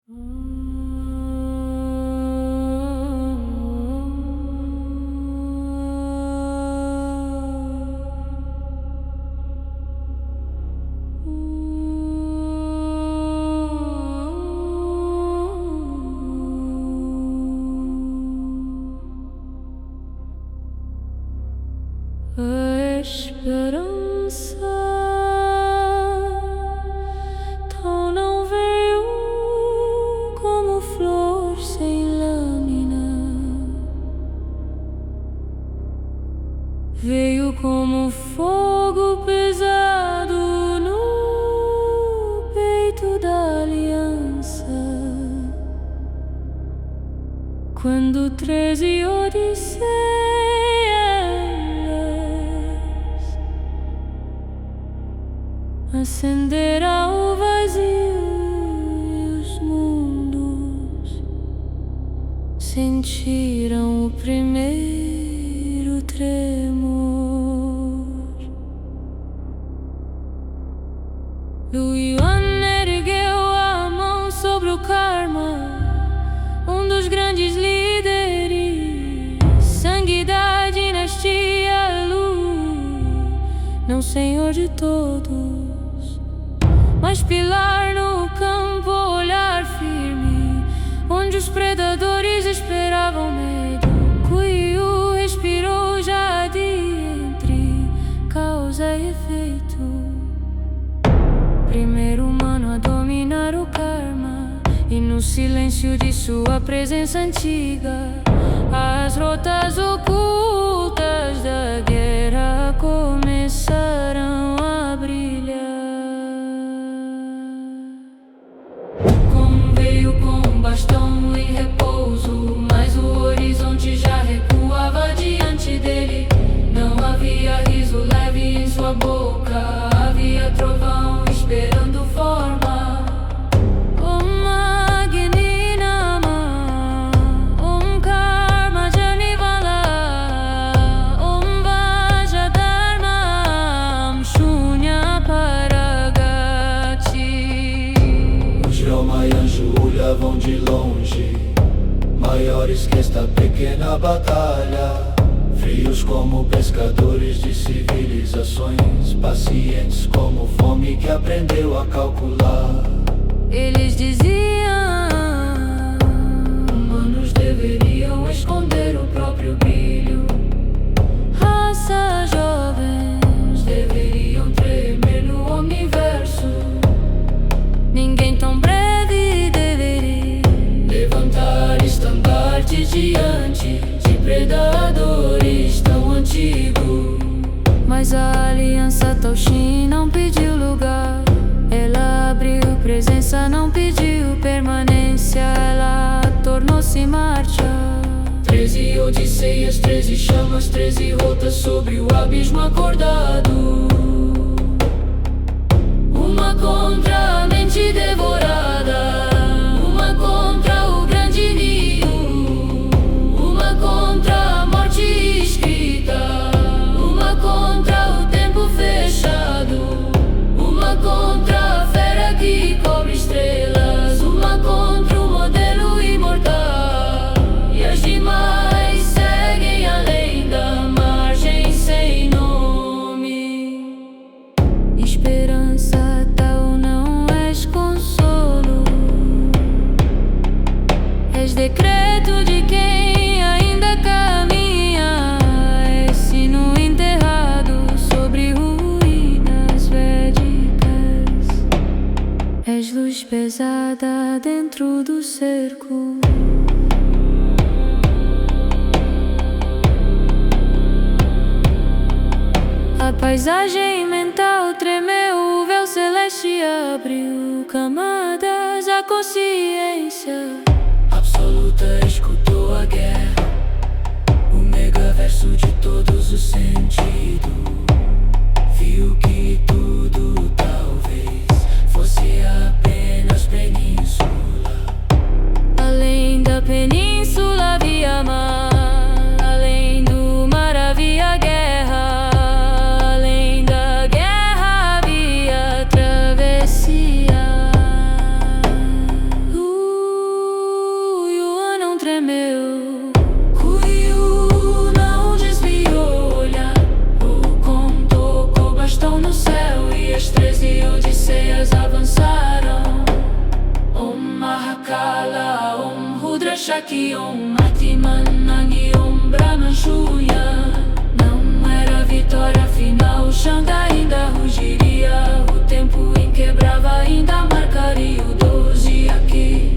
A esperança tão não veio como flor sem lâmina, veio como fogo pesado no peito da aliança, quando 13 Odisseias acenderá o vazio e os mundos sentiram o primeiro tremor. O Yuan ergueu a mão sobre o karma, um dos grandes líderes, sangue da dinastia Lu, não senhor de todos, mas pilar no campo, olhar firme, onde os predadores esperavam medo. Kuiu respirou já de entre causa e efeito, primeiro humano a dominar o karma, e no silêncio de sua presença antiga, as rotas ocultas da guerra começarão a brilhar. Com bastão em repouso, mas o horizonte já recuava diante dele. Não havia riso leve em sua boca, havia trovão esperando forma. Om Agni Namah, Om Karma Janivala, Om Vajradharma, Shunya Paragati. Os Ramayans olhavam de longe, maiores que esta pequena batalha, frios como pescadores de civilizações, pacientes como fome que aprendeu a calcular. Eles diziam: humanos deveriam esconder o próprio brilho, raças jovens deveriam tremer no universo. Ninguém tão breve deveria levantar estandartes diante de predadores tão antigos. Mas a aliança Taoxin não pediu lugar, ela abriu presença, não pediu permanência, ela tornou-se marcha. 13 odisseias, 13 chamas, 13 rotas sobre o abismo acordado. Uma contra a mente devorada, uma contra o grande ninho, uma contra a morte escrita, uma contra o tempo fechado, uma contra a fera que cobre estrelas, uma contra o modelo imortal. E as demais seguem além da margem sem nome. Esperança tal não és consolo, És decreto de quem ainda caminha, és sino enterrado sobre ruínas védicas, és luz pesada dentro do cerco. A paisagem mental tremeu, o véu celeste abriu camadas, a consciência absoluta escutou a guerra, o megaverso de todos os sentidos. Viu que tudo talvez fosse apenas península. além da península havia mar, além do mar havia guerra, além da guerra havia travessia. Makala Om Rudra Shakti Om Atimanangi Om Brahman Shuya. Não era a vitória final, Xanga ainda rugiria. O tempo inquebrável ainda marcaria o 12 aqui.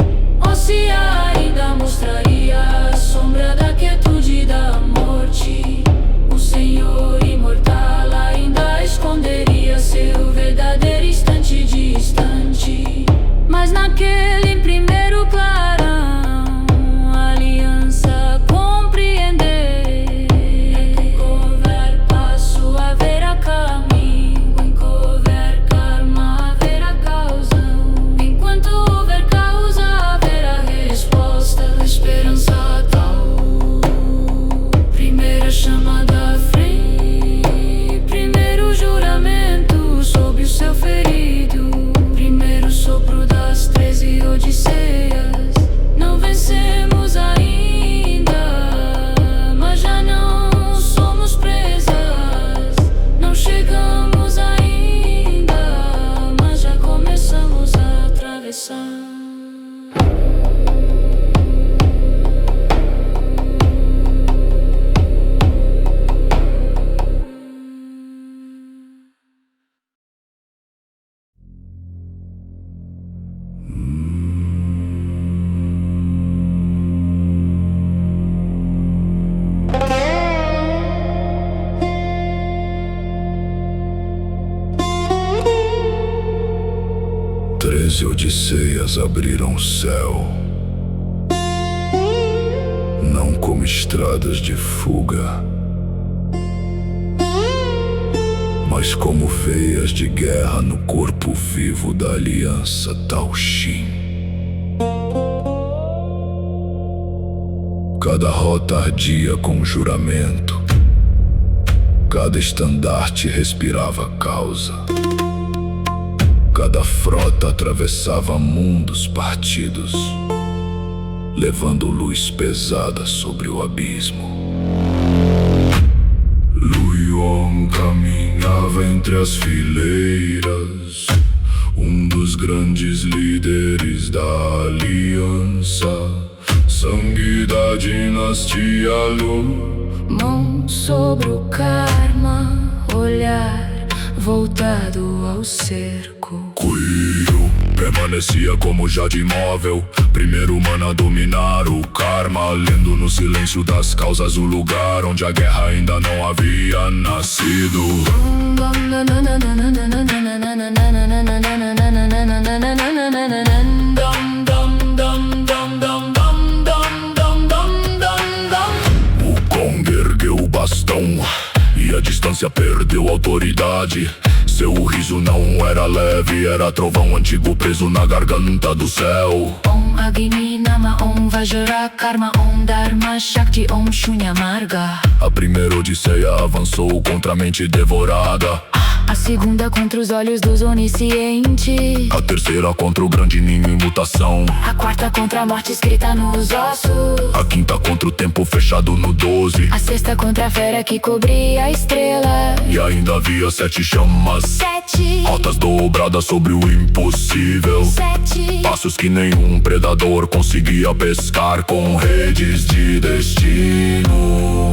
Ossia ainda mostraria a sombra da quietude da morte. O Senhor imortal ainda esconderia seu verdadeiro instante distante. Mas naquele primeiro clarão, a aliança compreender. Em qualquer passo haverá caminho, em qualquer karma haverá causa. Enquanto houver causa haverá resposta, esperança tal. Primeira chamada à frente, primeiro juramento sob o céu ferido. Primeiro sopro das 13 odisseias. Não vencemos ainda, mas já não somos presas. Não chegamos ainda, mas já começamos a atravessar. Treze odisseias abriram o céu, não como estradas de fuga, mas como veias de guerra no corpo vivo da aliança Tao Xin. Cada rota ardia com juramento, cada estandarte respirava causa. Cada frota atravessava mundos partidos, levando luz pesada sobre o abismo. Lu Yuan caminhava entre as fileiras, um dos grandes líderes da aliança, sangue da dinastia Lu. Mão sobre o karma, olhar voltado ao cerco. Kuiu permanecia como jade imóvel, primeiro humano a dominar o karma, lendo no silêncio das causas o lugar onde a guerra ainda não havia nascido. O Kong ergueu o bastão e a distância perdeu autoridade. Seu riso não era leve, era trovão antigo preso na garganta do céu. Om Agni Nama Om Vajra Karma Om Dharma Shakti Om Shunya Marga. A primeira odisseia avançou contra a mente devorada, a segunda contra os olhos dos oniscientes, a terceira contra o grande ninho em mutação, a quarta contra a morte escrita nos ossos, a quinta contra o tempo fechado no 12, a sexta contra a fera que cobria a estrela. E ainda havia 7 chamas, 7 rotas dobradas sobre o impossível, 7 passos que nenhum predador conseguia pescar com redes de destino.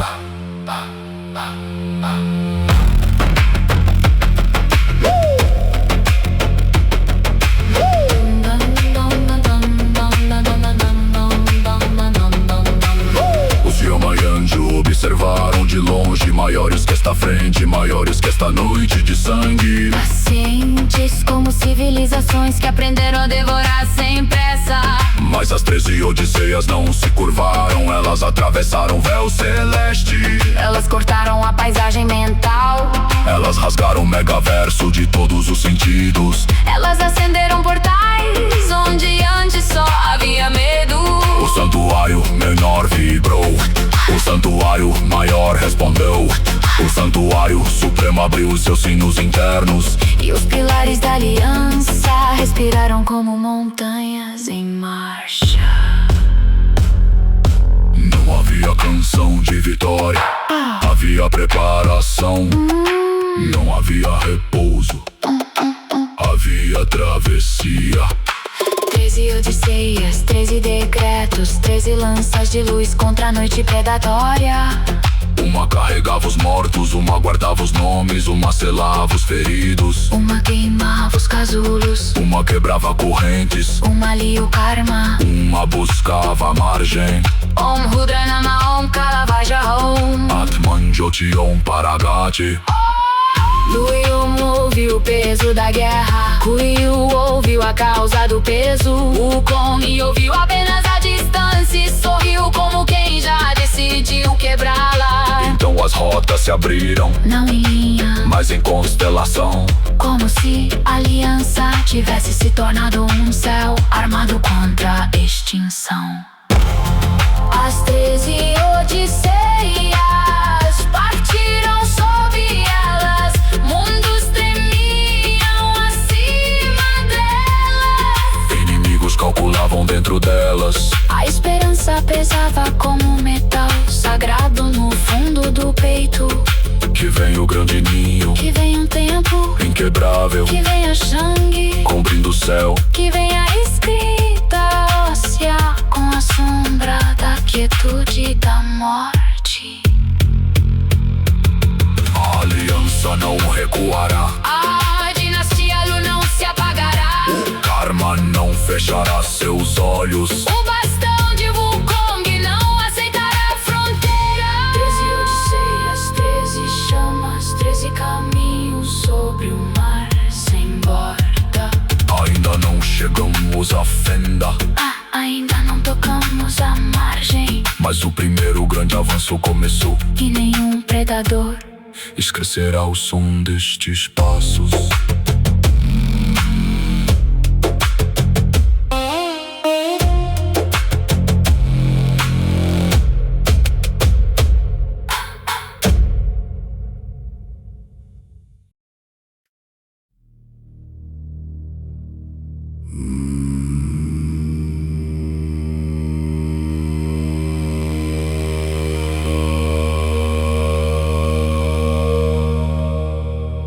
Os Yamayanju observaram de longe, maiores que esta frente, maiores que esta noite de sangue. Pacientes como civilizações que aprenderam a devorar sem pressa. Mas as 13 odisseias não se curvaram, elas atravessaram o véu celeste. Elas cortaram a paisagem mental, elas rasgaram o megaverso de todos os sentidos. elas acenderam portais onde antes só havia medo. O santuário menor vibrou, o santuário maior respondeu. O santuário supremo abriu os seus sinos internos, E os pilares da aliança respiraram como montanhas em marcha. não havia canção de vitória, havia preparação. Não havia repouso, havia travessia. 13 odisseias, 13 decretos, 13 lanças de luz contra a noite predatória. Uma carregava os mortos, uma guardava os nomes, uma selava os feridos, Uma queimava os casulos, uma quebrava correntes, uma lia o karma. uma buscava a margem. Om Rudra Nama Om Kalavaja Om. Atman Jyoti Om Paragati. Luium ouviu o peso da guerra, Kuiu ouviu a causa do peso, o Kong ouviu apenas a distância e sorriu como quem já decidiu quebrá-la. Então as rotas se abriram, Não em linha, mas em constelação. como se a aliança tivesse se tornado um céu armado contra a extinção. As 13 odisseias partiram sob elas, mundos tremiam acima delas. Inimigos calculavam dentro delas. A esperança pesava como metal sagrado no fundo do peito. Que vem o grande ninho, Que vem um tempo, inquebrável, que venha sangue, cobrindo o céu. que venha escrita óssea com a sombra da quietude da morte. A aliança não recuará, A dinastia Lu não se apagará. o karma não fechará seus olhos. O bastão de Wukong não aceitará fronteira. 13 odisseias, 13 chamas, 13 caminhos sobre o mar sem borda. Ainda não chegamos à fenda, Ainda não tocamos a margem, mas o primeiro grande avanço começou. e nenhum predador Esquecerá o som destes passos.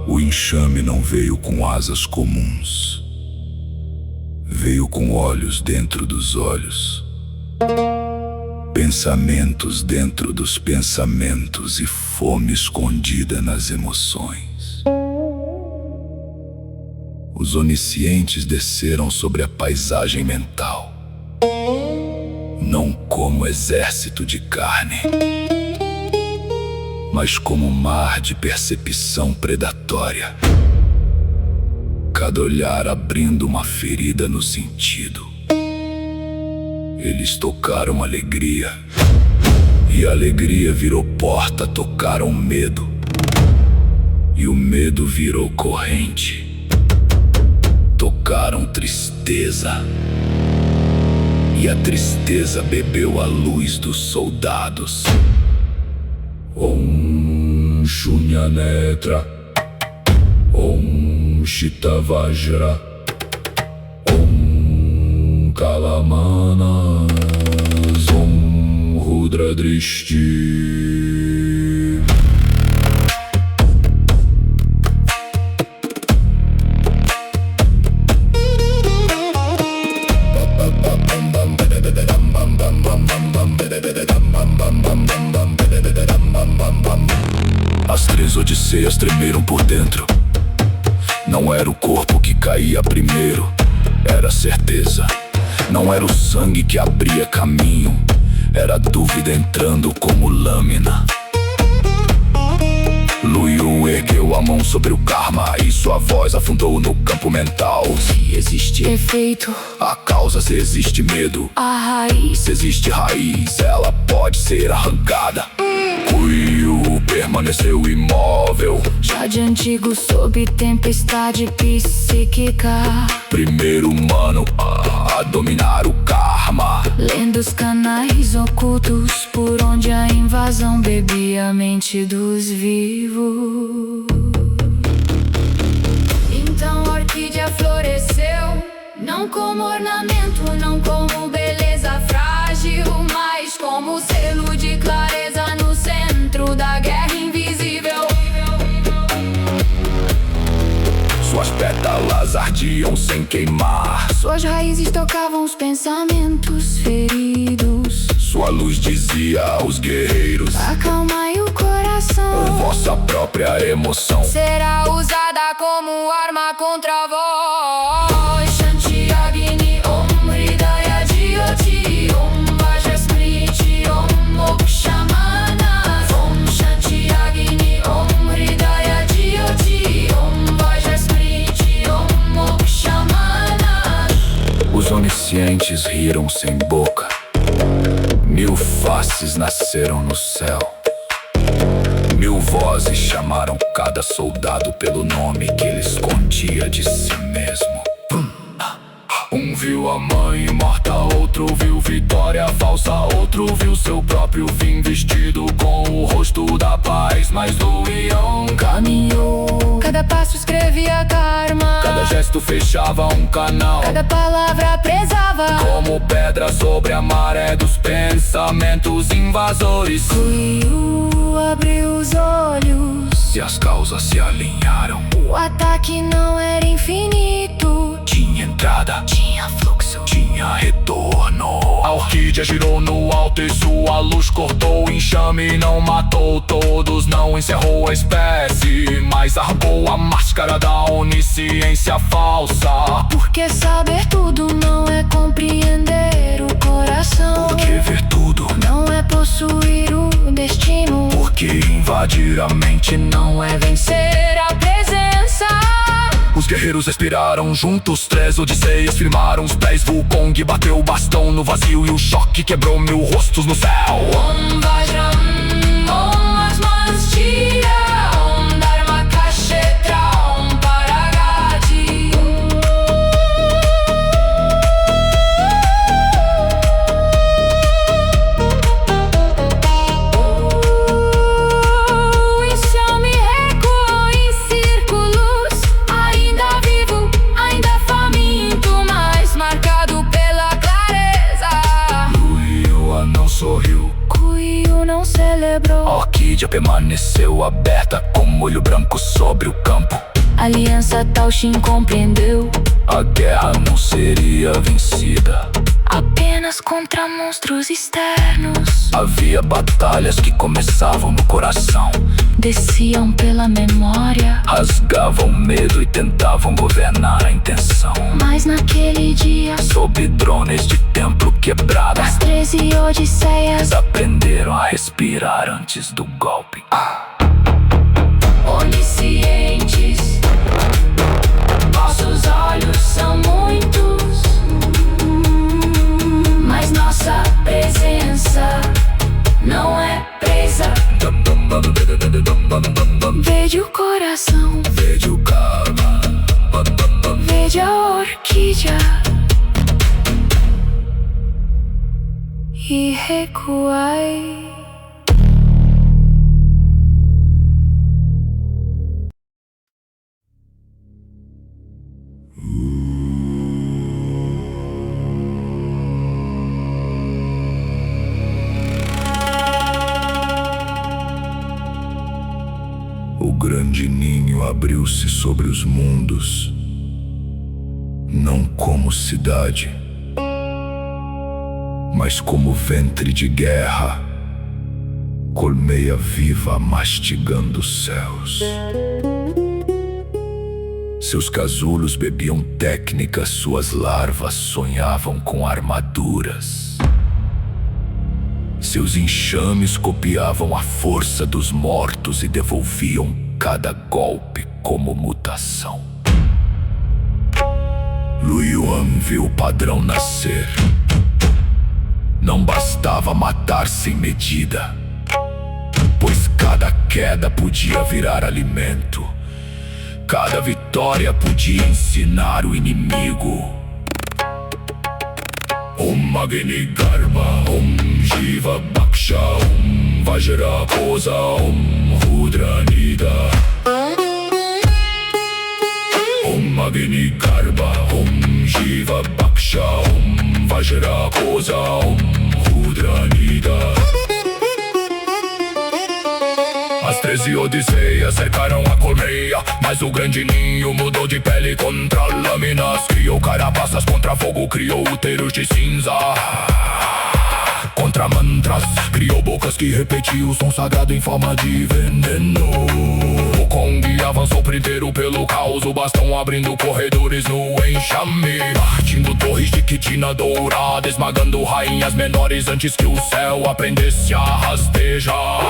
O enxame não veio com asas comuns. Veio com olhos dentro dos olhos. Pensamentos dentro dos pensamentos e fome escondida nas emoções. Os oniscientes desceram sobre a paisagem mental, não como exército de carne, mas como mar de percepção predatória. Cada olhar abrindo uma ferida no sentido. Eles tocaram alegria, e a alegria virou porta, tocaram medo, e o medo virou corrente. Tocaram tristeza, e a tristeza bebeu a luz dos soldados. Om Shunyanetra, Om Shitavajra, Om Kalamanas, Om Rudra Drishti. As 3 odisseias tremeram por dentro. Não era o corpo que caía primeiro, era a certeza. Não era o sangue que abria caminho, era a dúvida entrando como lâmina. Luiu ergueu a mão sobre o karma e sua voz afundou no campo mental. Se existe efeito, a causa, se existe medo, a raiz. se existe raiz, ela pode ser arrancada. Kuiu permaneceu imóvel, Já de antigo sob tempestade psíquica, primeiro humano a dominar o karma. lendo os canais ocultos por onde a invasão bebia a mente dos vivos. Então a orquídea floresceu, não como ornamento, não como beleza frágil, mas como selo de clareza no centro da guerra invisível. Suas pétalas ardentes ardiam sem queimar. Suas raízes tocavam os pensamentos feridos. Sua luz dizia aos guerreiros: acalmai o coração. vossa própria emoção será usada como arma contra vós. Shanti Agni Om Hridaya Jyoti Om Vajasmriti Om Mokshamana Om Shanti Agni Om Hridaya Jyoti Om Vajasmriti Om Mokshamana. Os oniscientes riram sem boca. 1000 faces nasceram no céu. 1000 vozes chamaram cada soldado pelo nome que ele escondia de si mesmo. Um viu a mãe morta, outro viu vitória falsa, outro viu seu próprio fim vestido com o rosto da paz. Mas Luião caminhou, cada passo escrevia karma, cada gesto fechava um canal, cada palavra pesava como pedra sobre a maré dos pensamentos invasores. Luiu abriu os olhos E as causas se alinharam. O ataque não era infinito, Tinha entrada, tinha fluxo, tinha retorno. A orquídea girou no alto e sua luz cortou o enxame. Não matou todos, não encerrou a espécie, mas arrancou a máscara da onisciência falsa. porque saber tudo não é compreender o coração. Porque ver tudo não é possuir o destino. Porque invadir a mente não é vencer a presença. Os guerreiros respiraram juntos, 3 odisseias firmaram os pés. Wukong bateu o bastão no vazio e o choque quebrou 1000 rostos no céu. Om Vajram, Om Asmanstya, Om Dharma Kashetra, Om Paragati. O enxame recuou em círculos, ainda vivo, ainda faminto, mas marcado pela clareza. Luiu não sorriu, Kuiu não celebrou. a orquídea permaneceu aberta como olho branco sobre o campo. A aliança Tao Xin compreendeu, A guerra não seria vencida. apenas contra monstros externos. Havia batalhas que começavam no coração, Desciam pela memória, rasgavam medo e tentavam governar a intenção. mas naquele dia Sob drones de templo quebrado, as 13 odisseias aprenderam a respirar antes do golpe. oniscientes. Nossos olhos são muitos, mas nossa presença não é presa. Veja o coração, Veja o karma, veja a orquídea e recuai. O grande ninho abriu-se sobre os mundos, não como cidade, mas como ventre de guerra, colmeia viva mastigando os céus. Seus casulos bebiam técnicas, suas larvas sonhavam com armaduras. Seus enxames copiavam a força dos mortos e devolviam cada golpe como mutação. Luiyuan viu o padrão nascer. Não bastava matar sem medida, pois cada queda podia virar alimento. Cada vitória podia ensinar o inimigo. Om Agni Garba, Om Jiva Baksha, Om Vajra Kosa, Om Rudra Nida. Om Agni Garba, Om Jiva Baksha, Om Vajra Kosa, Om Rudra Nida. As 13 Odisseias cercaram a colmeia, mas o grande ninho mudou de pele contra lâminas. Criou carapaças contra fogo, criou úteros de cinza contra mantras. Criou bocas que repetiam o som sagrado em forma de veneno. O Kong avançou primeiro pelo caos, o bastão abrindo corredores no enxame, partindo torres de quitina dourada, esmagando rainhas menores antes que o céu aprendesse a rastejar.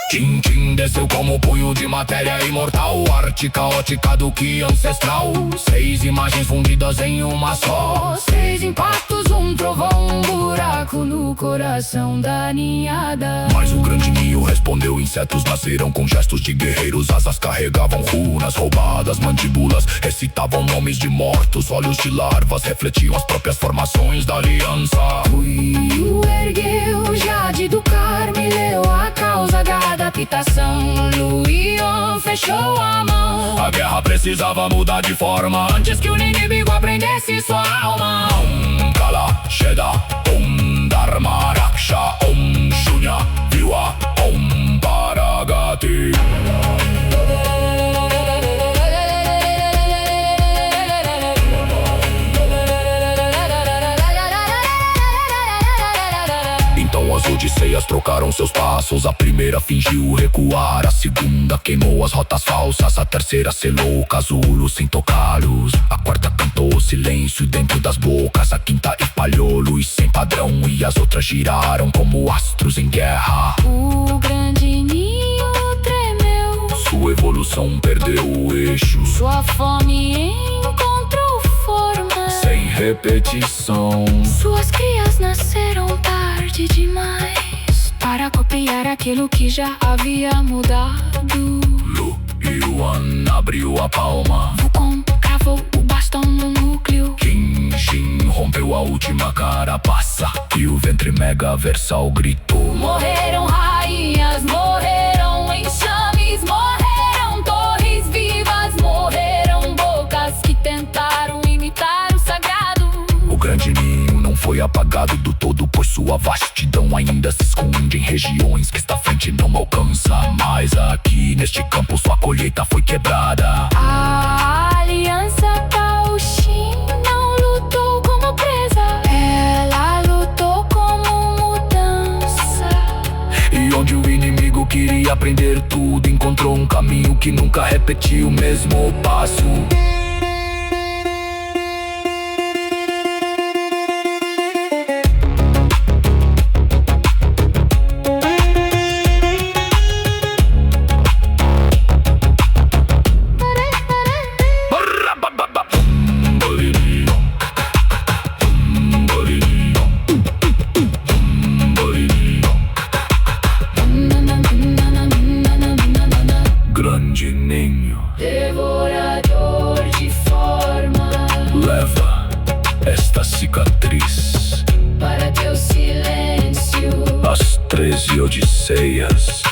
Tintin desceu como punho de matéria imortal, arte caótica do que ancestral. 6 imagens fundidas em uma só, 6 impactos, um trovão, um buraco no coração da ninhada. Mas o grande ninho respondeu: insetos nasceram com gestos de guerreiros, asas carregavam runas roubadas, mandíbulas recitavam nomes de mortos, olhos de larvas refletiam as próprias formações da aliança. Kuiu ergueu Jade do Carme, leu a causa da adaptação. Luion fechou a mão. A guerra precisava mudar de forma antes que o inimigo aprendesse sua alma. Kala, Sheda, Dharma, Raksha, Shunya, Viwa, Paragati. As Odisseias trocaram seus passos. A primeira fingiu recuar, a segunda queimou as rotas falsas, a terceira selou o casulo sem tocá-los, a quarta cantou silêncio dentro das bocas, a quinta espalhou luz sem padrão, e as outras giraram como astros em guerra. O grande ninho tremeu, sua evolução perdeu o eixo, sua fome encontrou forma sem repetição. Suas crias nasceram tarde demais para copiar aquilo que já havia mudado. Lu Yuan abriu a palma, Wukong cravou o bastão no núcleo, Qin Shin rompeu a última carapaça, e o ventre mega versal gritou: morreram rainhas, morreram enxames, morreram torres vivas, morreram bocas que tentaram imitar o sagrado. O grande ninho não foi apagado do todo, pois sua vastidão ainda se esconde em regiões que esta frente não alcança. Mas aqui neste campo sua colheita foi quebrada. A aliança Baoxin não lutou como presa, ela lutou como mudança. E onde o inimigo queria aprender tudo, encontrou um caminho que nunca repetiu o mesmo passo. Grande ninho, devorador de forma, leva esta cicatriz para teu silêncio. As 13 Odisseias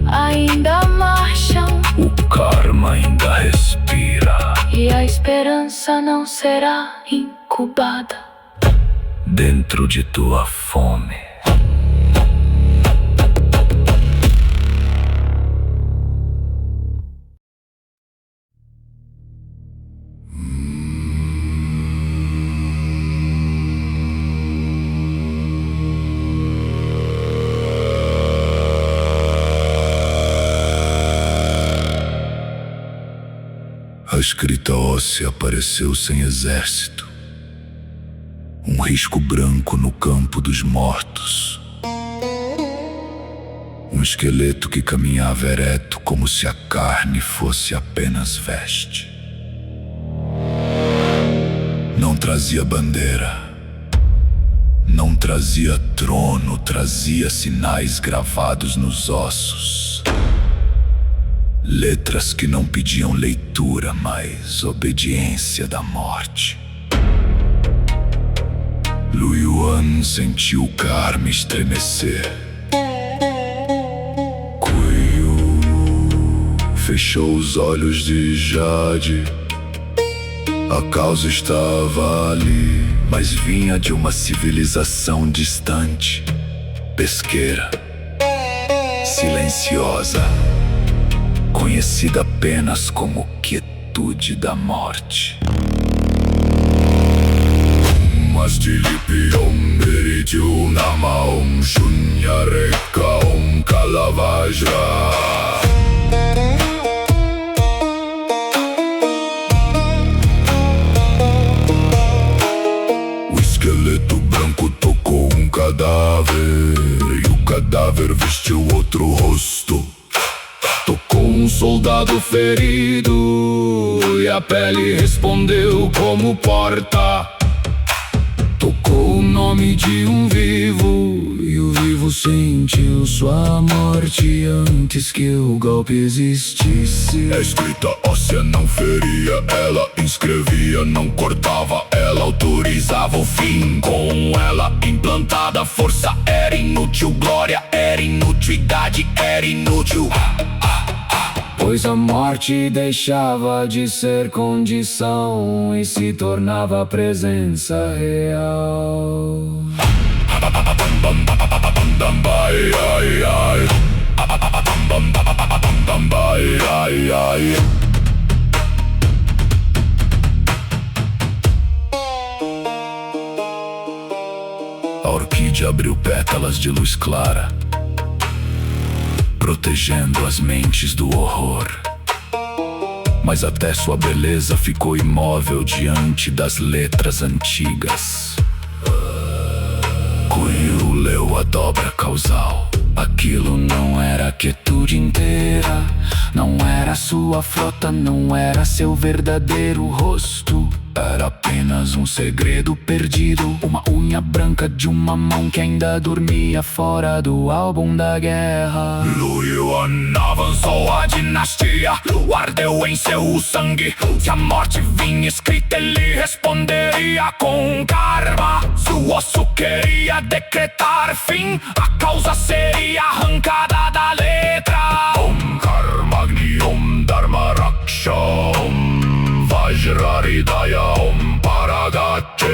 Ainda marcham, o karma ainda respira, e a esperança não será incubada dentro de tua fome. A escrita óssea apareceu sem exército, um risco branco no campo dos mortos, um esqueleto que caminhava ereto como se a carne fosse apenas veste. Não trazia bandeira, não trazia trono, trazia sinais gravados nos ossos. Letras que não pediam leitura, mas obediência da morte. Lu Yuan sentiu o karma estremecer. Kuiu fechou os olhos de Jade. A causa estava ali, mas vinha de uma civilização distante, pesqueira, silenciosa, conhecida apenas como quietude da morte. Mastilipi om meritiu nama om shunyareka om kalavajra. O esqueleto branco tocou um cadáver e o cadáver vestiu outro rosto. Tocou um soldado ferido e a pele respondeu como porta. Tocou o nome de um vivo e o vivo sentiu sua morte antes que o golpe existisse. A escrita óssea não feria, ela inscrevia, não cortava, ela autorizava o fim. Com ela implantada, força era inútil, glória era inútil, idade era inútil. Pois a morte deixava de ser condição e se tornava presença real. A orquídea abriu pétalas de luz clara, protegendo as mentes do horror. Mas até sua beleza ficou imóvel diante das letras antigas. Kuiu leu a dobra causal. Aquilo não era a quietude inteira, não era sua frota, não era seu verdadeiro rosto. Era apenas um segredo perdido, uma unha branca de uma mão que ainda dormia fora do álbum da guerra. Luyuan avançou a dinastia, ardeu em seu sangue. Se a morte vinha escrita, ele responderia com karma. Se o osso queria decretar fim, a causa seria arrancada da letra. Om Karmagni Om Dharma Raksha Om Vajraridaya Om Paragate.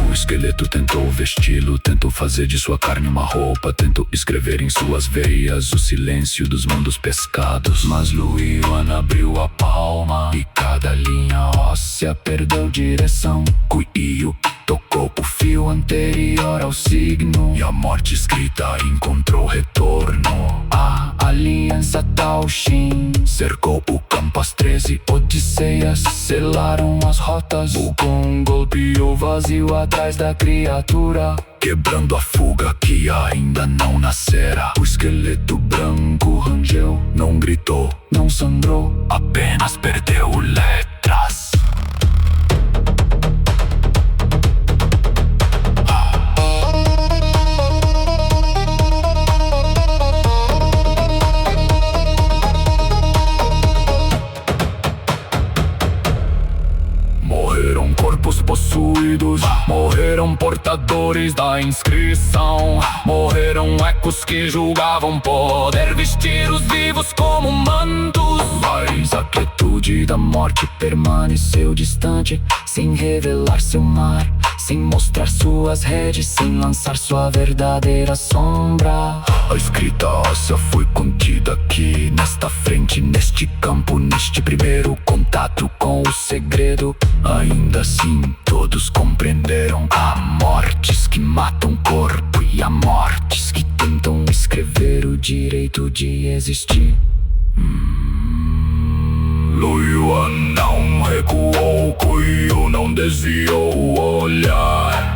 O esqueleto tentou vesti-lo, tentou fazer de sua carne uma roupa, tentou escrever em suas veias o silêncio dos mundos pescados. Mas Luyuan abriu a palma e cada linha óssea perdeu direção. Kuiu tocou o fio anterior ao signo e a morte escrita encontrou retorno. A aliança Tao Shin cercou o campo, as 13 odisseias selaram as rotas. Vulcan golpeou vazio atrás da criatura, quebrando a fuga que ainda não nascera. O esqueleto branco rangeu, não gritou, não sangrou, apenas perdeu letras. Morreram corpos possuídos, morreram portadores da inscrição, morreram ecos que julgavam poder vestir os vivos como mantos. Mas a quietude da morte permaneceu distante, sem revelar seu mar, sem mostrar suas redes, sem lançar sua verdadeira sombra. A escrita óssea foi contida aqui, nesta frente, neste campo, neste primeiro contato com o segredo. Ainda assim, todos compreenderam: há mortes que matam corpo e há mortes que tentam escrever o direito de existir. Luyuan não recuou, Kuiu não desviou o olhar.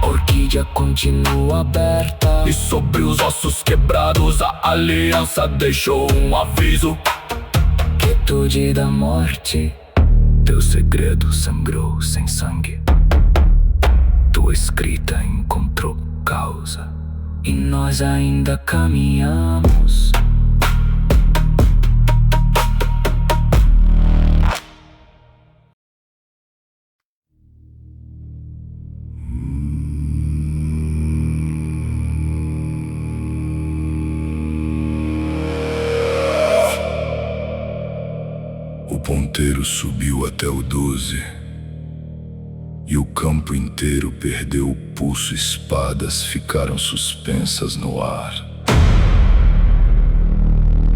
A orquídea continua aberta e sobre os ossos quebrados a aliança deixou um aviso. Quietude da morte, teu segredo sangrou sem sangue. Tua escrita encontrou causa e nós ainda caminhamos. ponteiro subiu até o 12 e o campo inteiro perdeu o pulso. Espadas ficaram suspensas no ar.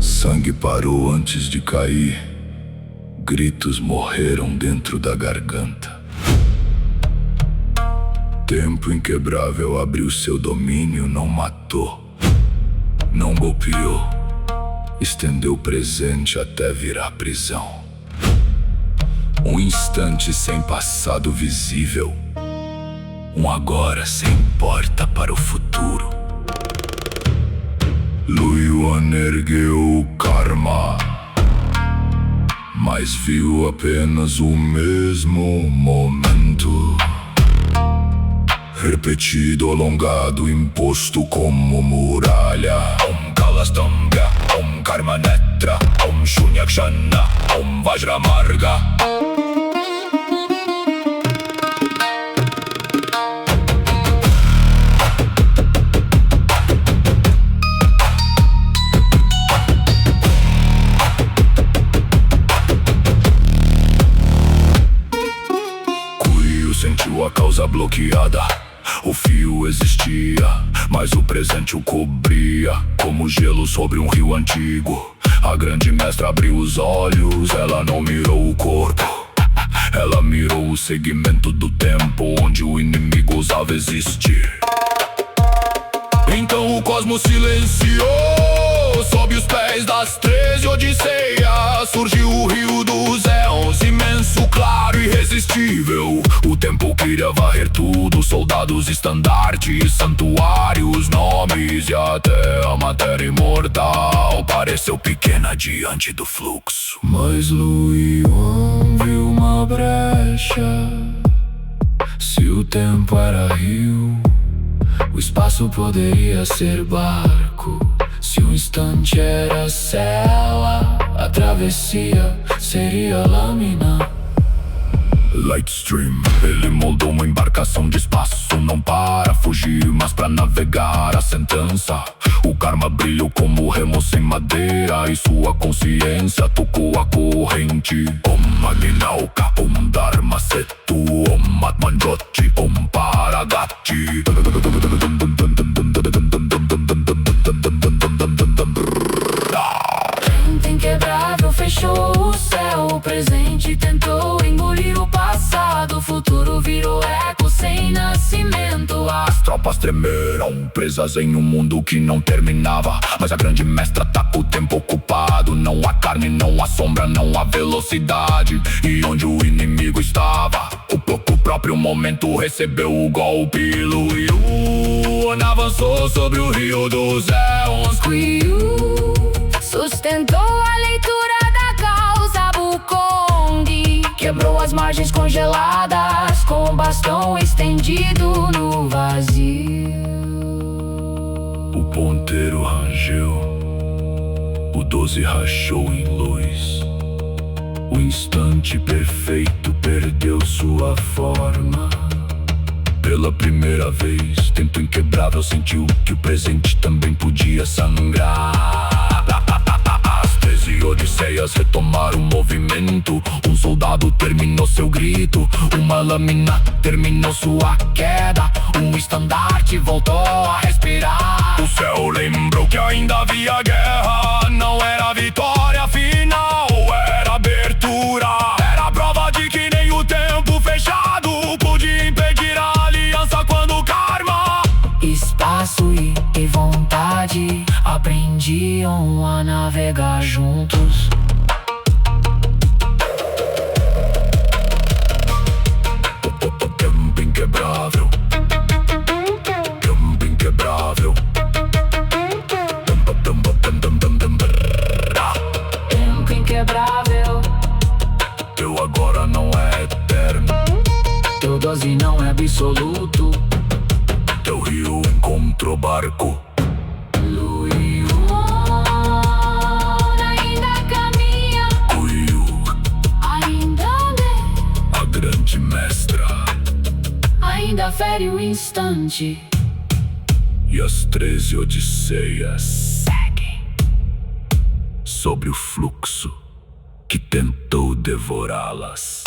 Sangue parou antes de cair. Gritos morreram dentro da garganta. Tempo inquebrável abriu seu domínio, não matou, não golpeou, estendeu o presente até virar prisão. Um instante sem passado visível, um agora sem porta para o futuro. Luiyuan ergueu o karma, mas viu apenas o mesmo momento, repetido, alongado, imposto como muralha. Om Kalastanga, Om Karma Netra, Om Shunyakshana, Om Vajramarga. Kuiu sentiu a causa bloqueada. O fio existia, mas o presente o cobria, como gelo sobre um rio antigo. A grande mestra abriu os olhos, ela não mirou o corpo, ela mirou o segmento do tempo onde o inimigo ousava existir. Então o cosmos silenciou, sob os pés das 13 Odisseias surgiu o rio dos éons, imenso, claro, irresistível. O tempo queria varrer tudo, soldados, estandartes, santuários, nomes e até a matéria imortal pareceu pequena diante do fluxo. Mas Luiyuan viu uma brecha. Se o tempo era rio, o espaço poderia ser barco. Se o instante era cela, a travessia seria lâmina. Lightstream, ele moldou uma embarcação de espaço, não para fugir, mas pra navegar a sentença. O karma brilhou como remo sem madeira e sua consciência tocou a corrente. Om Agnauka, Om Dharma Setu, Om Atmanjoti, Om Paragati. Tempo inquebrável fechou o céu, o presente tentou engolir o passado, o futuro virou eco sem nascimento. As tropas tremeram, presas em um mundo que não terminava, mas a grande mestra tá com o tempo ocupado. Não há carne, não há sombra, não há velocidade, e onde o inimigo estava, o próprio momento recebeu o golpe. Luiyuan avançou sobre o rio dos éons. Kuiu sustentou a leitura da causa Wukong, quebrou as margens congeladas com um bastão estendido no vazio. O ponteiro rangeu, o 12 rachou em luz. O instante perfeito perdeu sua forma. Pela primeira vez, tempo inquebrável sentiu que o presente também podia sangrar. As 13 Odisseias retomaram o movimento. Um soldado terminou seu grito, uma lâmina terminou sua queda, um estandarte voltou a respirar. O céu lembrou que ainda havia guerra, não era vitória final, era abertura. Era a prova de que nem o tempo fechado podia impedir a aliança quando o karma, espaço e vontade aprendiam a navegar juntos. Tempo inquebrável, tempo inquebrável. Tempo inquebrável, Teu agora não é eterno, teu 12 não é absoluto. teu rio encontrou barco. Luiyuan ainda caminha, Kuiu, ainda lê, a grande mestra, ainda fere o instante. e as 13 Odisseias Seguem sobre o fluxo que tentou devorá-las.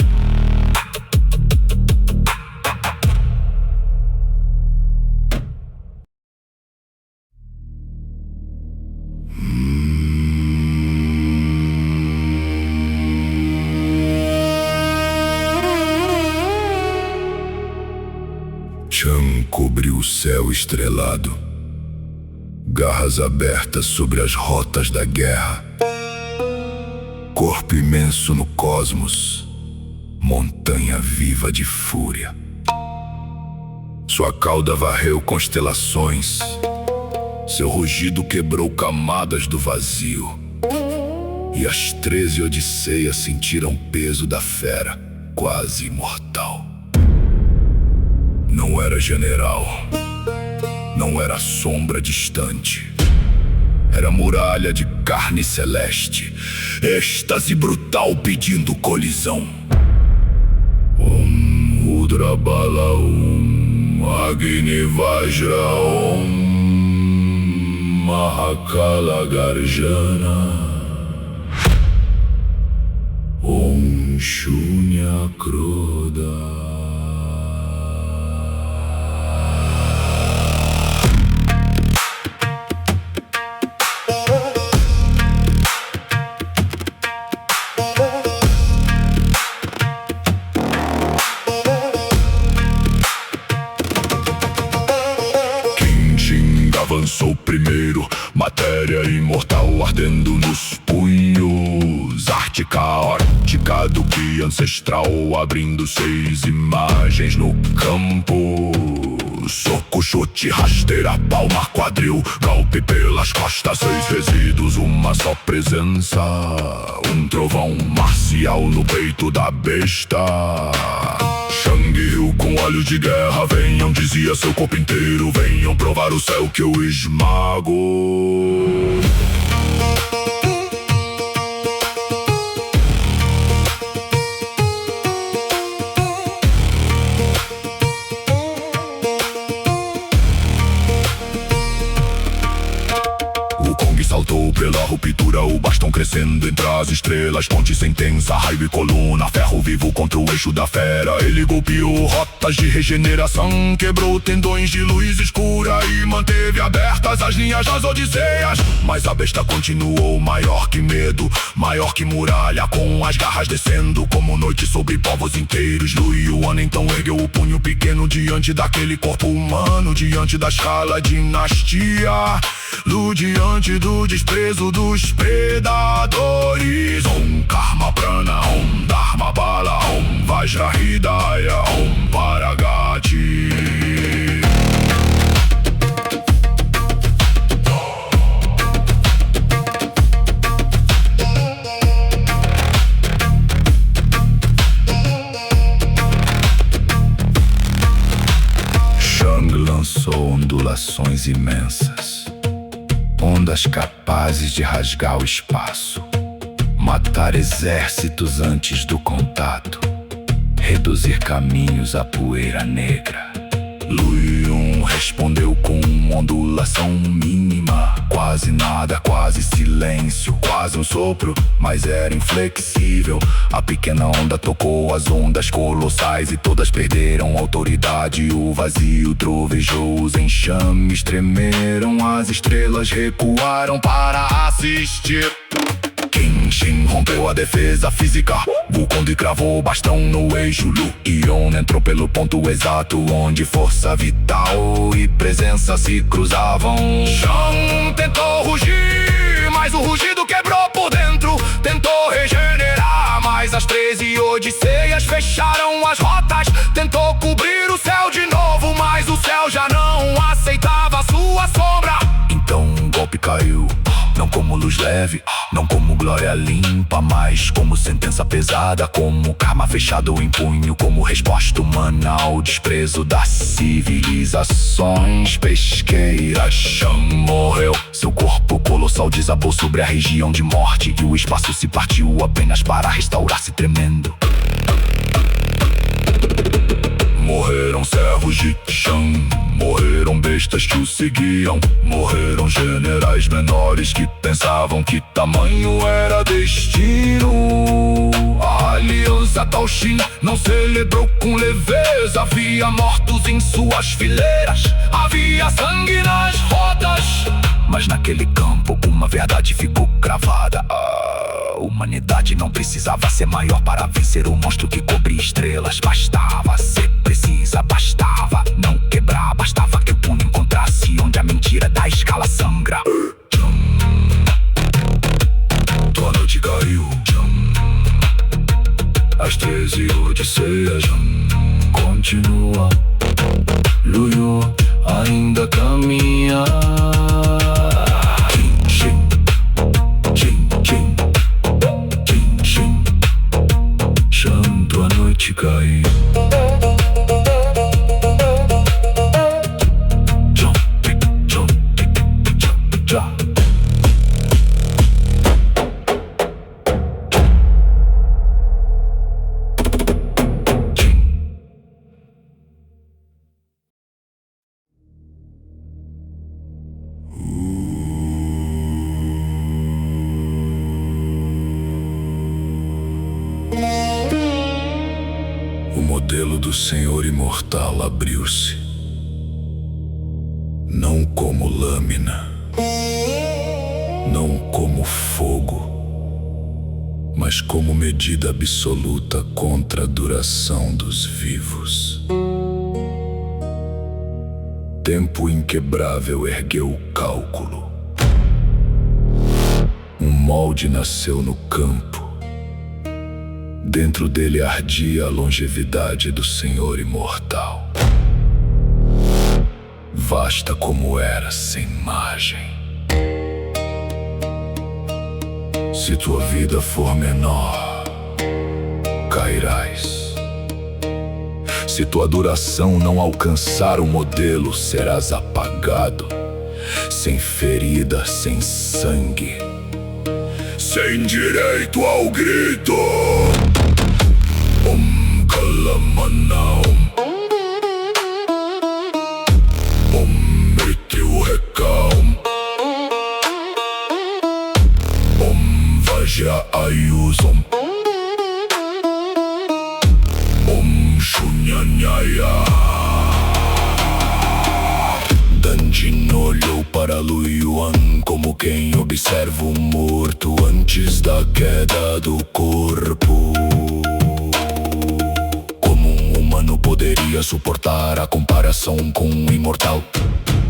Chan cobriu o céu estrelado, garras abertas sobre as rotas da guerra. Corpo imenso no cosmos, montanha viva de fúria. Sua cauda varreu constelações, seu rugido quebrou camadas do vazio. E as 13 Odisseias sentiram o peso da fera, quase imortal. Não era general, não era sombra distante. Era muralha de carne celeste, êxtase brutal pedindo colisão. Om Rudra Bala Om Agni Vajra Om Mahakala Garjana Om Shunya Kroda. Avançou primeiro, matéria imortal ardendo nos punhos. Arte caótica do que ancestral, abrindo 6 imagens no campo. Soco, chute, rasteira, palma, quadril, golpe pelas costas, 6 resíduos, uma só presença. Um trovão marcial no peito da besta. Shang riu com olhos de guerra, venham, dizia seu corpo inteiro, venham provar o céu que eu esmago. Saltou pela ruptura, o bastão crescendo entre as estrelas. Ponte sentença, raio e coluna, ferro vivo contra o eixo da fera. Ele golpeou rotas de regeneração, quebrou tendões de luz escura e manteve abertas as linhas das Odisseias. Mas a besta continuou, maior que medo, maior que muralha, com as garras descendo como noite sobre povos inteiros. Lu Yuan então ergueu o punho pequeno diante daquele corpo humano, diante da escala dinastia. Lu diante do desprezo dos predadores. Om Karma Prana, Om Dharma Bala, Om Vajra Hidaya, Om Paragati. Shang lançou ondulações imensas, ondas capazes de rasgar o espaço, matar exércitos antes do contato, reduzir caminhos à poeira negra. Lu Yuan respondeu com uma ondulação mínima, quase nada, quase silêncio, quase um sopro, mas era inflexível. A pequena onda tocou as ondas colossais e todas perderam autoridade. O vazio trovejou, os enxames tremeram, as estrelas recuaram para assistir. Kenshin rompeu a defesa física, Wukong cravou o bastão no eixo. Lu Yuan entrou pelo ponto exato, onde força vital e presença se cruzavam. Shang tentou rugir, mas o rugido quebrou por dentro. Tentou regenerar, mas as 13 Odisseias fecharam as rotas. Tentou cobrir o céu de novo, mas o céu já não aceitava sua sombra. Então um golpe caiu, não como luz leve, não como glória limpa, mas como sentença pesada, como karma fechado em punho, como resposta humana ao desprezo das civilizações pesqueiras. Shang morreu, seu corpo colossal desabou sobre a região de morte, e o espaço se partiu apenas para restaurar-se tremendo. Morreram servos servos de chão. Morreram bestas que o seguiam, morreram generais menores que pensavam que tamanho era destino. A aliança Taoxin não celebrou com leveza. Havia mortos em suas fileiras, havia sangue nas rodas. Mas naquele campo uma verdade ficou cravada: a humanidade não precisava ser maior para vencer o monstro que cobria estrelas. Bastava ser precisa, bastava não quebrar, bastava que o punho encontrasse onde a mentira da escala sangra. Tua noite caiu, as 13 odisseias continua. Luyo ainda caminha. Tua noite caiu. O modelo do Senhor Imortal abriu-se, não como lâmina, não como fogo, mas como medida absoluta contra a duração dos vivos. Tempo inquebrável ergueu o cálculo. Um molde nasceu no campo. Dentro dele ardia a longevidade do Senhor Imortal. Vasta como era, sem margem. Se tua vida for menor, cairás. Se tua duração não alcançar o modelo, serás apagado, sem ferida, sem sangue, sem direito ao grito. Kalamana Mrityu Rekam Vajra Ayusam Shunyanyaya. Danjin olhou para Luyuan como quem observa o morto antes da queda do corpo. Não poderia suportar a comparação com um imortal.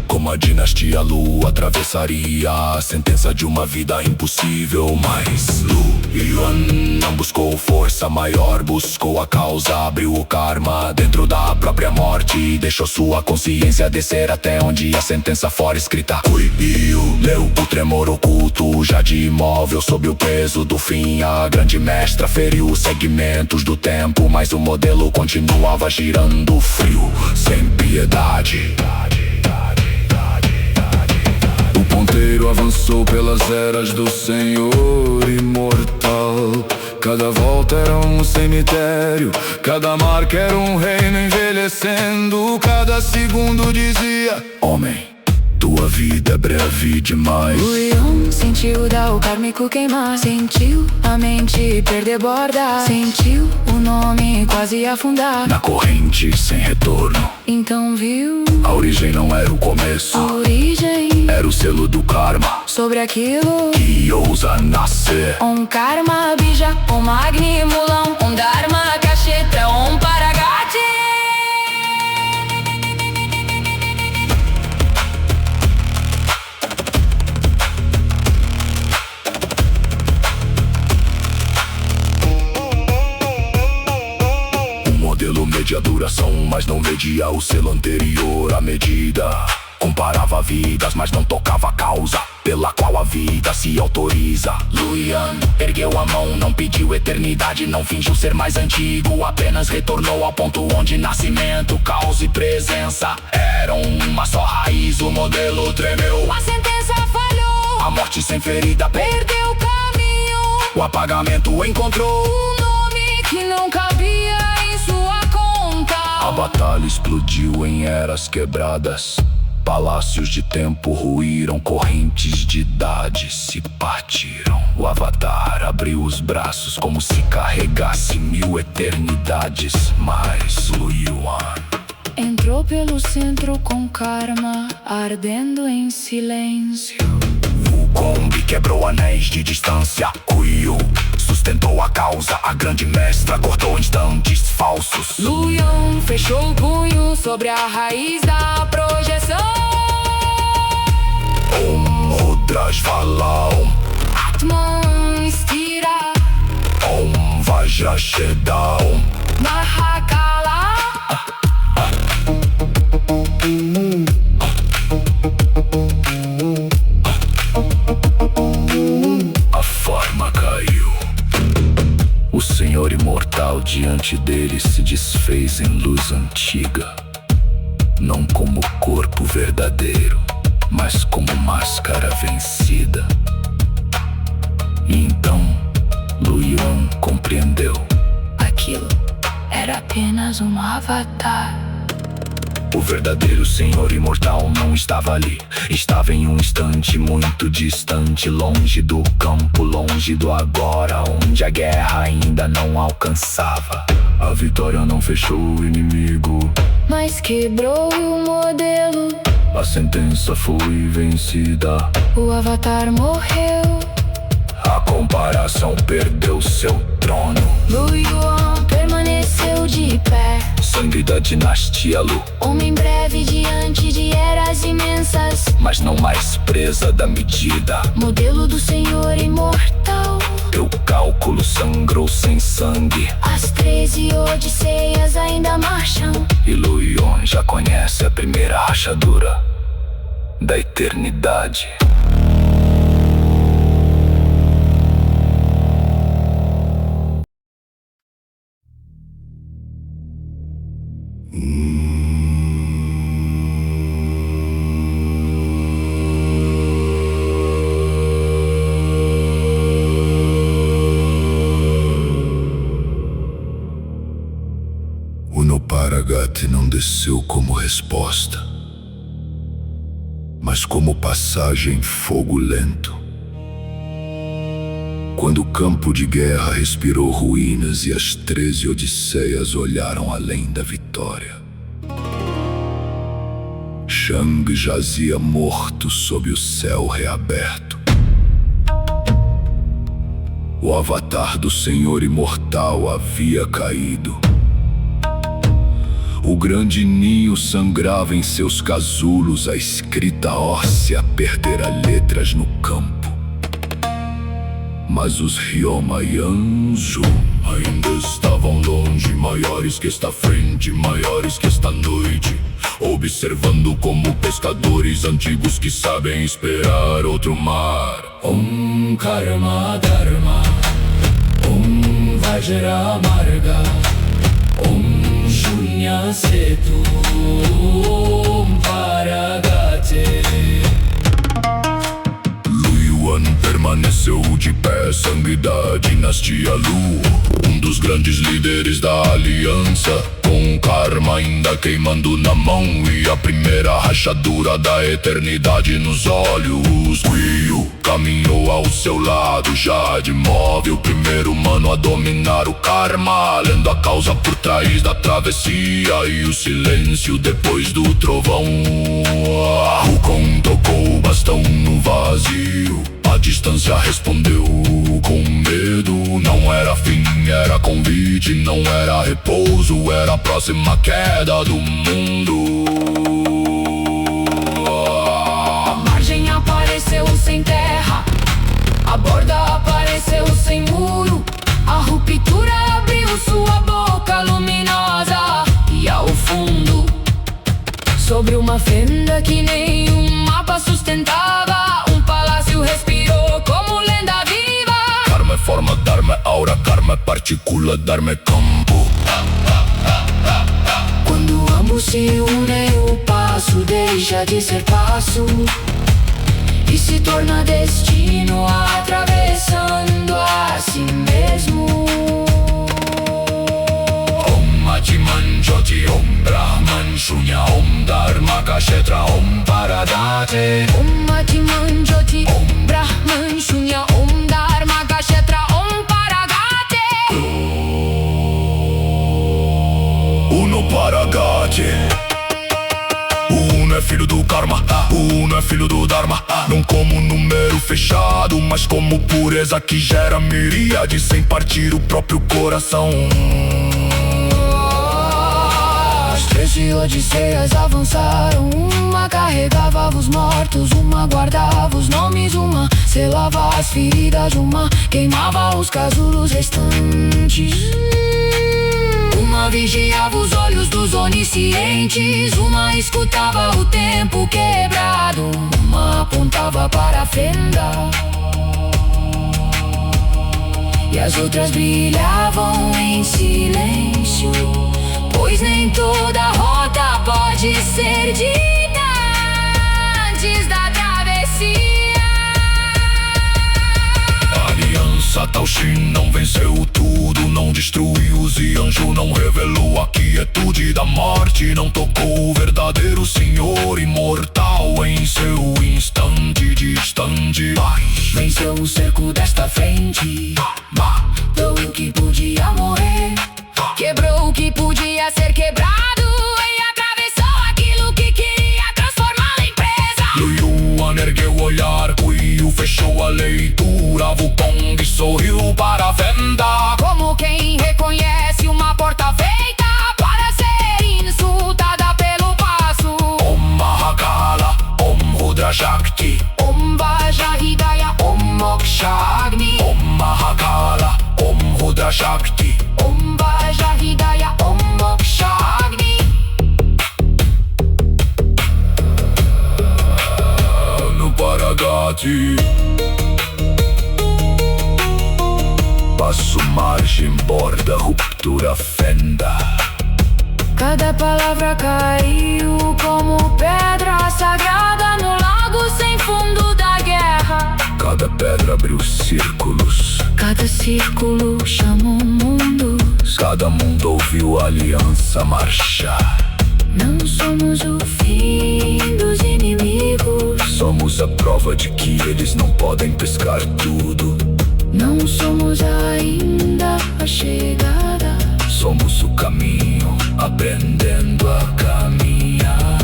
Como a dinastia Lu atravessaria a sentença de uma vida impossível. Mas Lu Yuan não buscou força maior, buscou a causa, abriu o karma dentro da própria morte e deixou sua consciência descer até onde a sentença fora escrita. Kui Yu leu o tremor oculto, já de imóvel sob o peso do fim. A grande mestra feriu os segmentos do tempo, mas o modelo continuava girando frio, sem piedade. O ponteiro avançou pelas eras do Senhor Imortal. Cada volta era um cemitério, cada marca era um reino envelhecendo. Cada segundo dizia: homem, tua vida é breve demais. Luyon sentiu o Dao kármico queimar, sentiu a mente perder borda, sentiu o nome quase afundar na corrente sem retorno. Então viu, a origem não era o começo, a origem era o selo do karma sobre aquilo que ousa nascer. Om Karma Bija, Om Agni Mulam, Om Dharma Kshetra, Om Paragati. O modelo media a duração, mas não media o selo anterior à medida. Comparava vidas, mas não tocava a causa pela qual a vida se autoriza. Luyan ergueu a mão, não pediu eternidade, não fingiu ser mais antigo, apenas retornou ao ponto onde nascimento, causa e presença eram uma só raiz. O modelo tremeu, a sentença falhou, a morte sem ferida perdeu o caminho, o apagamento encontrou um nome que não cabia em sua conta. A batalha explodiu em eras quebradas. Palácios de tempo ruíram, correntes de idade se partiram. O Avatar abriu os braços como se carregasse 1000 eternidades. Mas Lu Yuan entrou pelo centro com karma, ardendo em silêncio. Wukong quebrou anéis de distância. Kuiu sustentou a causa, a grande mestra cortou instantes falsos. Lu Yuan fechou o punho sobre a raiz da projeção. Om Rudrajvala, Atman Stira, Om Vajrasheda, Om Mahakala. A forma caiu. O Senhor imortal diante dele se desfez em luz antiga, não como corpo verdadeiro, mas como máscara vencida. E então Lu Yuan compreendeu. Aquilo era apenas um avatar. O verdadeiro Senhor imortal não estava ali. Estava em um instante muito distante, longe do campo, longe do agora, onde a guerra ainda não alcançava. A vitória não fechou o inimigo, Mas quebrou o modelo. a sentença foi vencida. O avatar morreu. A comparação perdeu seu trono. Lu Yuan permaneceu de pé, Sangue da dinastia Lu, homem breve diante de eras imensas. mas não mais presa da medida. Modelo do Senhor imortal. Teu cálculo sangrou sem sangue, As 13 odisseias ainda marcham. e Lu Yuan já conhece a primeira rachadura da eternidade. O Noparagat não desceu como resposta, mas como passagem em fogo lento. Quando o campo de guerra respirou ruínas e as 13 odisseias olharam além da vitória, Shang jazia morto sob o céu reaberto. O avatar do Senhor imortal havia caído. O grande ninho sangrava em seus casulos, a escrita óssea perdera letras no campo. Mas os Ryoma e Anju ainda estavam longe, maiores que esta frente, maiores que esta noite, observando como pescadores antigos que sabem esperar outro mar. Om Karma Dharma, Om Vajra Marga, Om Shunya Setu, Om Paragate. Lu Yuan permaneceu de pé, sangue da dinastia Lu, um dos grandes líderes da aliança, com karma ainda queimando na mão e a primeira rachadura da eternidade nos olhos. Kuiu caminhou ao seu lado, já de móvel, primeiro humano a dominar o karma, lendo a causa por trás da travessia e o silêncio depois do trovão. Wukong tocou o bastão no vazio, a distância respondeu com medo. Não era fim, era convite, não era repouso, era a próxima queda do mundo. A margem apareceu sem terra, a borda apareceu sem muro. A ruptura abriu sua boca luminosa, e ao fundo, sobre uma fenda que nem um mapa sustentava, um palácio respirou como lenda viva. Karma é forma, Dharma é aura, karma é partícula, Dharma é campo. Quando ambos se unem, o passo deixa de ser passo e se torna destino, atravessando a si mesmo. Om Mati Jyoti Om Brahman Shunya Om Dharma Kshetra Om Paradate Om Mati Jyoti Om Brahman Shunya Om Dharma Kshetra Om Paragate. Uno Paragate. Uno é filho do karma, Uno é filho do dharma. Não como número fechado, mas como pureza que gera miríade sem partir o próprio coração. As 13 Odisseias avançaram. Uma carregava os mortos, uma guardava os nomes, uma selava as feridas, uma queimava os casulos restantes. Uma vigiava os olhos dos oniscientes, uma escutava o tempo quebrado, uma apontava para a fenda e as outras brilhavam em silêncio, pois nem toda rota pode ser dita antes da travessia. A aliança Tao Xin não venceu tudo, não destruiu os Yanju, não revelou a quietude da morte, não tocou o verdadeiro senhor imortal em seu instante distante. Venceu o cerco desta frente, matou o que podia morrer, quebrou o que podia ser quebrado e atravessou aquilo que queria transformá-la em presa. Lu Yuan ergueu o olhar, Kuiu fechou a leitura, Wukong sorriu para a venda, como quem reconhece uma porta feita para ser insultada pelo passo. Om Mahakala, Om Rudra Shakti, Om Vajra Hidaya, Om Moksha Agni, Om Mahakala, Om Rudra Shakti, Om Vajra Hidaya, Om Moksha Agni. no Paragate. Passo, margem, borda, ruptura, fenda. Cada palavra caiu como pedra sagrada no lago sem fundo da guerra. Cada pedra abriu círculos, Cada círculo chamou mundos. cada mundo ouviu a aliança marchar. Não somos o fim dos inimigos, Somos a prova de que eles não podem pescar tudo. não somos ainda a chegada. Somos o caminho, aprendendo a caminhar.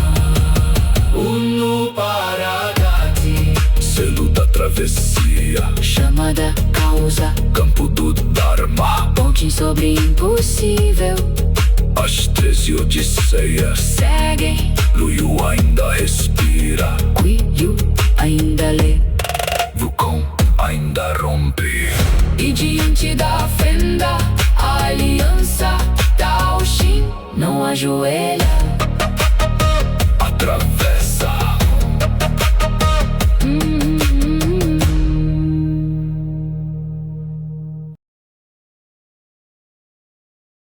Uno Paragate. Selo da travessia, Chama da causa, campo do Dharma. ponte sobre impossível. As 13 Odisseias, Seguem, Luyu ainda respira, Kuiu ainda lê. Wukong ainda rompe. E diante da fenda, a aliança Tao Xin não ajoelha.